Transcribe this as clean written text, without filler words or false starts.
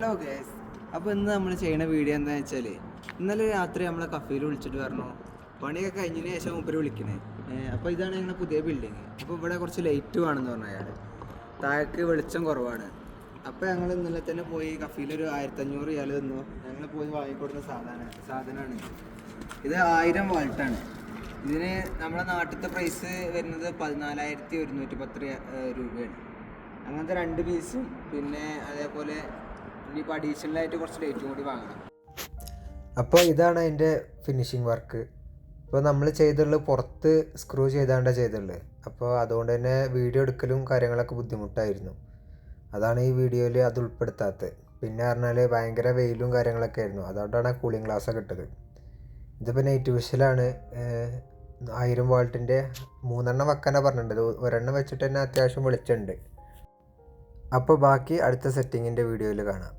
Hello guys, അപ്പോൾ ഇന്ന് നമ്മൾ ചെയ്യുന്ന വീഡിയോ എന്താണെന്ന് വെച്ചാൽ, ഇന്നലെ രാത്രി നമ്മളെ കഫയിൽ വിളിച്ചിട്ട് പറഞ്ഞു പണിയൊക്കെ കഴിഞ്ഞതിന് ശേഷം മൂപ്പര് വിളിക്കണേ. അപ്പോൾ ഇതാണ് ഞങ്ങളുടെ പുതിയ ബിൽഡിങ്. അപ്പോൾ ഇവിടെ കുറച്ച് ലൈറ്റ് വേണമെന്ന് പറഞ്ഞു അയാൾ. താഴേക്ക് വെളിച്ചം കുറവാണ്. അപ്പോൾ ഞങ്ങൾ ഇന്നലെ തന്നെ പോയി കഫയിലൊരു 1500 റിയാൽ തന്നു. ഞങ്ങൾ പോയി വാങ്ങിക്കൊടുത്ത സാധനമാണ് ഇത്. 1000 വാൾട്ടാണ്. ഇതിന് നമ്മുടെ നാട്ടിലത്തെ പ്രൈസ് വരുന്നത് 14,110 രൂപയാണ്. അങ്ങനത്തെ 2 പീസും പിന്നെ അതേപോലെ ഇനിയിപ്പോൾ അഡീഷണലായിട്ട് കുറച്ച് ലൈറ്റും കൂടി വാങ്ങണം. അപ്പോൾ ഇതാണ് അതിൻ്റെ ഫിനിഷിങ് വർക്ക്. ഇപ്പോൾ നമ്മൾ ചെയ്തിട്ടുള്ളത് പുറത്ത് സ്ക്രൂ ചെയ്താണ്ടാണ് ചെയ്തിട്ടുള്ളത്. അപ്പോൾ അതുകൊണ്ട് തന്നെ വീഡിയോ എടുക്കലും കാര്യങ്ങളൊക്കെ ബുദ്ധിമുട്ടായിരുന്നു. അതാണ് ഈ വീഡിയോയിൽ അത് ഉൾപ്പെടുത്താത്തത്. പിന്നെ പറഞ്ഞാൽ ഭയങ്കര വെയിലും കാര്യങ്ങളൊക്കെ ആയിരുന്നു. അതുകൊണ്ടാണ് കൂളിംഗ് ഗ്ലാസ്സൊക്കെ ഇട്ടത്. ഇതിപ്പോൾ നൈറ്റ് വിഷലാണ്. 1000 വാൾട്ടിൻ്റെ 3 എണ്ണം വെക്കാനാണ് പറഞ്ഞിട്ടുണ്ട്. ഒരെണ്ണം വെച്ചിട്ട് തന്നെ അത്യാവശ്യം വെളിച്ചമുണ്ട്. അപ്പോൾ ബാക്കി അടുത്ത സെറ്റിങ്ങിൻ്റെ വീഡിയോയിൽ കാണാം.